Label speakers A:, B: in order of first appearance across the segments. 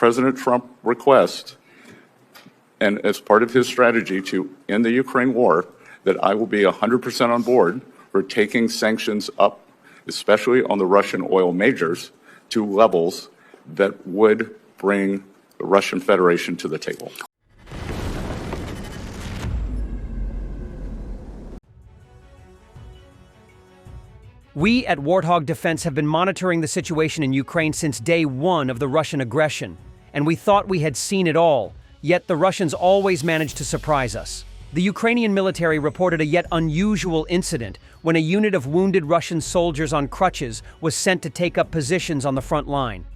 A: President Trump requests, and as part of his strategy to end the Ukraine war, that I will be 100% on board for taking sanctions up, especially on the Russian oil majors, to levels that would bring the Russian Federation to the table.
B: We at Warthog Defense have been monitoring the situation in Ukraine since day one of the Russian aggression, and we thought we had seen it all, yet the Russians always managed to surprise us. The Ukrainian military reported a yet unusual incident when a unit of wounded Russian soldiers on crutches was sent to take up positions on the front line.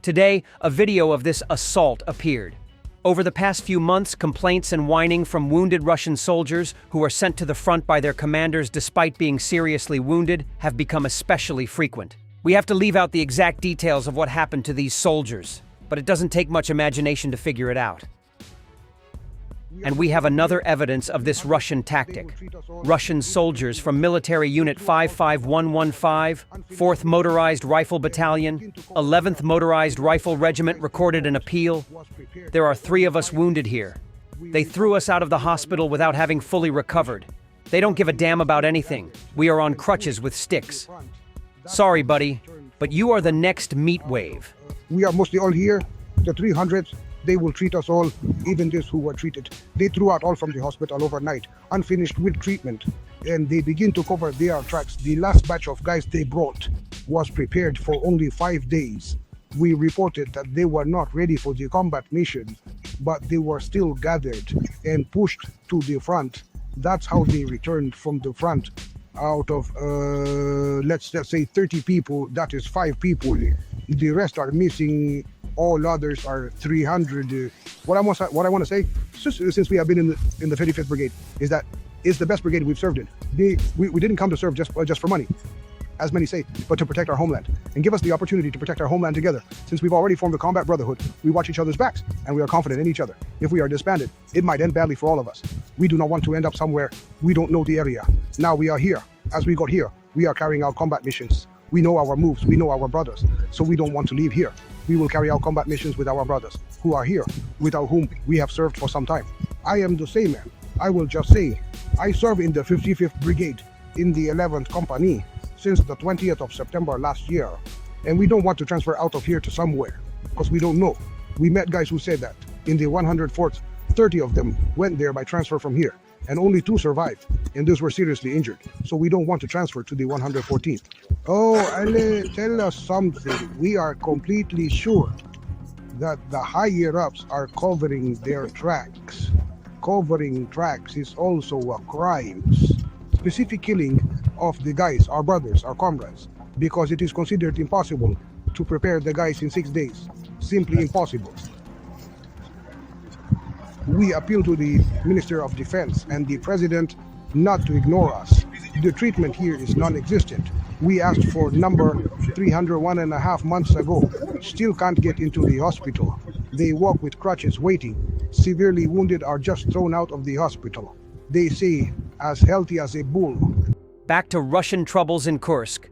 B: Today, a video of this assault appeared. Over the past few months, complaints and whining from wounded Russian soldiers who are sent to the front by their commanders despite being seriously wounded have become especially frequent. We have to leave out the exact details of what happened to these soldiers, but it doesn't take much imagination to figure it out. And we have another evidence of this Russian tactic. Russian soldiers from Military Unit 55115, 4th Motorized Rifle Battalion, 11th Motorized Rifle Regiment recorded an appeal. There are 3 of us wounded here. They threw us out of the hospital without having fully recovered. They don't give a damn about anything. We are on crutches with sticks. Sorry, buddy, but you are the next meat wave.
C: We are mostly all here, the 300s. They will treat us all, even those who were treated. They threw out all from the hospital overnight, unfinished with treatment, and they begin to cover their tracks. The last batch of guys they brought was prepared for only 5 days. We reported that they were not ready for the combat mission, but they were still gathered and pushed to the front. That's how they returned from the front. Out of, let's just say 30 people, that is 5 people. The rest are missing. All others are 300. What I want to say, since we have been in the 35th Brigade, is that it's the best brigade we've served in. We didn't come to serve just for money, as many say, but to protect our homeland and give us the opportunity to protect our homeland together. Since we've already formed a combat brotherhood, we watch each other's backs and we are confident in each other. If we are disbanded, it might end badly for all of us. We do not want to end up somewhere we don't know the area. Now we are here. As we got here, we are carrying out combat missions. We know our moves, we know our brothers, so we don't want to leave here. We will carry out combat missions with our brothers who are here, without whom we have served for some time. I am the same man. I will just say, I serve in the 55th Brigade in the 11th Company since the 20th of September last year. And we don't want to transfer out of here to somewhere, because we don't know. We met guys who said that. In the 104th, 30 of them went there by transfer from here, and only 2 survived, and those were seriously injured. So we don't want to transfer to the 114th. Oh, Ale, tell us something. We are completely sure that the higher-ups are covering their tracks. Covering tracks is also a crime. Specific killing of the guys, our brothers, our comrades, because it is considered impossible to prepare the guys in 6 days. Simply impossible. We appeal to the Minister of Defense and the President not to ignore us. The treatment here is non-existent. We asked for number 301.5 months ago. Still can't get into the hospital. They walk with crutches waiting. Severely wounded are just thrown out of the hospital. They say, as healthy as a bull.
B: Back to Russian troubles in Kursk.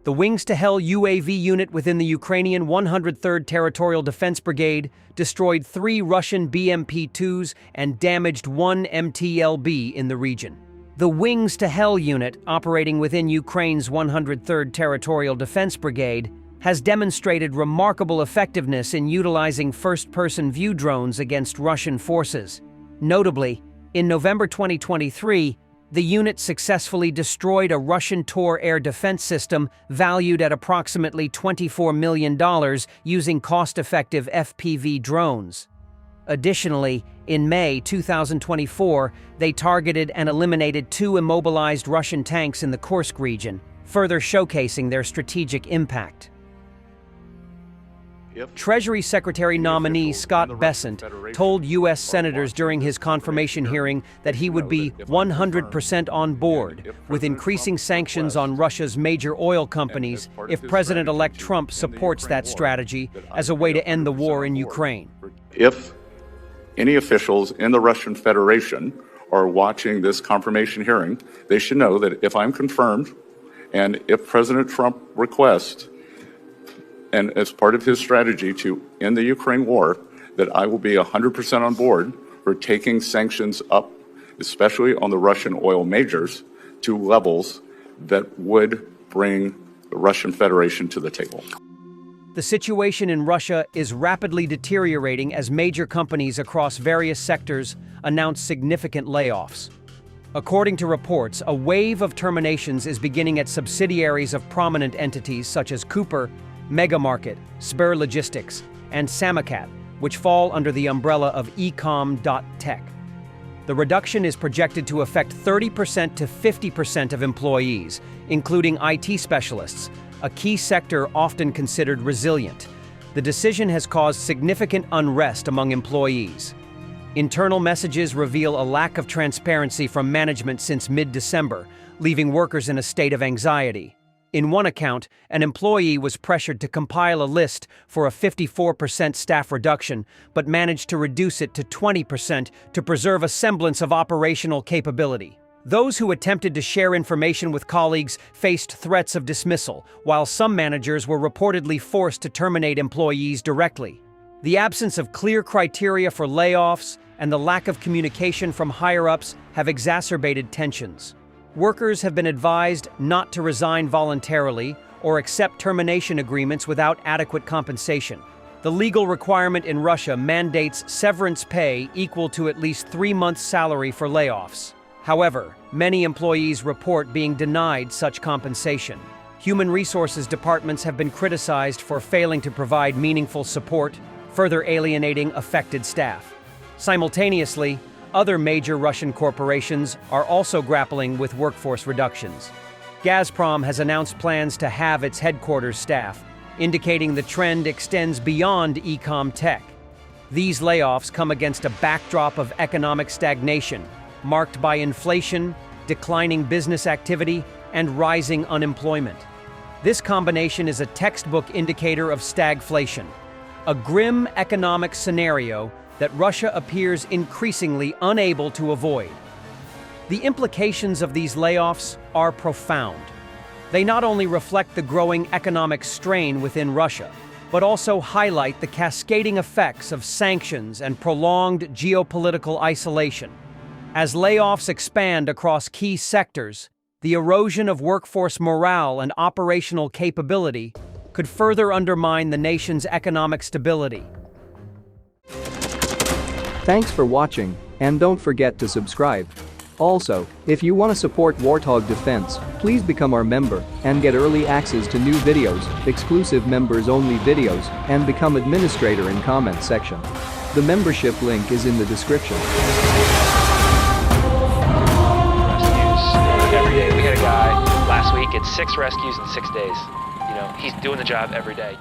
B: The Wings to Hell UAV unit within the Ukrainian 103rd Territorial Defense Brigade destroyed 3 Russian BMP-2s and damaged 1 MTLB in the region. The Wings to Hell unit, operating within Ukraine's 103rd Territorial Defense Brigade, has demonstrated remarkable effectiveness in utilizing first-person view drones against Russian forces. Notably, in November 2023, the unit successfully destroyed a Russian Tor air defense system valued at approximately $24 million using cost-effective FPV drones. Additionally, in May 2024, they targeted and eliminated 2 immobilized Russian tanks in the Kursk region, further showcasing their strategic impact. Treasury Secretary nominee Scott Bessent told U.S. senators during his confirmation hearing that he would be 100% on board with increasing sanctions on Russia's major oil companies if President-elect Trump supports that strategy as a way to end the war in Ukraine.
A: If any officials in the Russian Federation are watching this confirmation hearing, they should know that if I'm confirmed and if President Trump requests, And as part of his strategy to end the Ukraine war, that I will be 100% on board for taking sanctions up, especially on the Russian oil majors, to levels that would bring the Russian Federation to the table.
B: The situation in Russia is rapidly deteriorating as major companies across various sectors announce significant layoffs. According to reports, a wave of terminations is beginning at subsidiaries of prominent entities such as Cooper, Megamarket, Sber Logistics, and Samocat, which fall under the umbrella of ecom.tech. The reduction is projected to affect 30% to 50% of employees, including IT specialists, a key sector often considered resilient. The decision has caused significant unrest among employees. Internal messages reveal a lack of transparency from management since mid-December, leaving workers in a state of anxiety. In one account, an employee was pressured to compile a list for a 54% staff reduction, but managed to reduce it to 20% to preserve a semblance of operational capability. Those who attempted to share information with colleagues faced threats of dismissal, while some managers were reportedly forced to terminate employees directly. The absence of clear criteria for layoffs and the lack of communication from higher-ups have exacerbated tensions. Workers have been advised not to resign voluntarily or accept termination agreements without adequate compensation. The legal requirement in Russia mandates severance pay equal to at least 3 months' salary for layoffs. However, many employees report being denied such compensation. Human resources departments have been criticized for failing to provide meaningful support, further alienating affected staff. Simultaneously, other major Russian corporations are also grappling with workforce reductions. Gazprom has announced plans to halve its headquarters staff, indicating the trend extends beyond ecom tech. These layoffs come against a backdrop of economic stagnation, marked by inflation, declining business activity, and rising unemployment. This combination is a textbook indicator of stagflation, a grim economic scenario that Russia appears increasingly unable to avoid. The implications of these layoffs are profound. They not only reflect the growing economic strain within Russia, but also highlight the cascading effects of sanctions and prolonged geopolitical isolation. As layoffs expand across key sectors, the erosion of workforce morale and operational capability could further undermine the nation's economic stability.
D: Thanks for watching, and don't forget to subscribe. Also, if you want to support Warthog Defense, please become our member and get early access to new videos, exclusive members-only videos, and become administrator in comment section. The membership link is in the description.
E: Rescues every day. We had a guy last week at 6 rescues in 6 days. You know, he's doing the job every day.